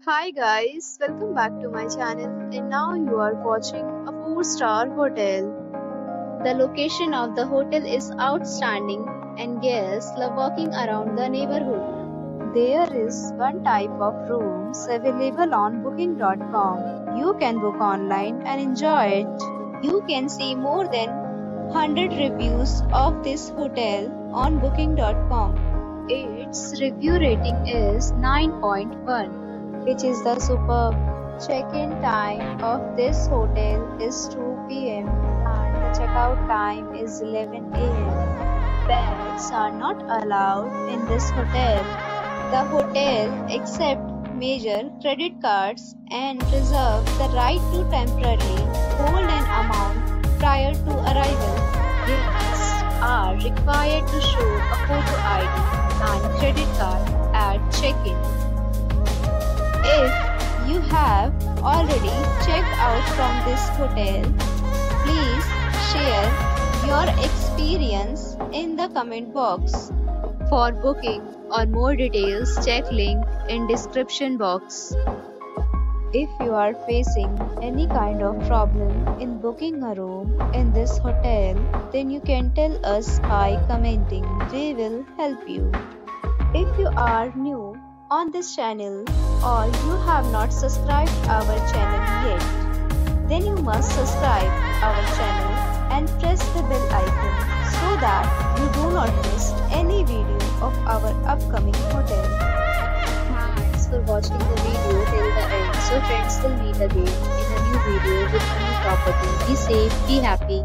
Hi guys, welcome back to my channel and now you are watching a 4-star hotel. The location of the hotel is outstanding and guests love walking around the neighborhood. There is one type of rooms available on booking.com. You can book online and enjoy it. You can see more than 100 reviews of this hotel on booking.com. Its review rating is 9.1. which is the superb. Check-in time of this hotel is 2 p.m. and the checkout time is 11 a.m. Pets are not allowed in this hotel. The hotel accepts major credit cards and reserves the right to temporarily hold an amount prior to arrival. Guests are required to show a photo ID and credit card at check-in. If you have already checked out from this hotel, please share your experience in the comment box. For booking or more details, check link in description box. If you are facing any kind of problem in booking a room in this hotel, then you can tell us by commenting. We will help you. If you are new on this channel or you have not subscribed our channel yet, then you must subscribe our channel and press the bell icon so that you do not miss any video of our upcoming hotel. Thanks for watching the video till the end. So friends, will meet again in a new video with a new property. Be safe, be happy.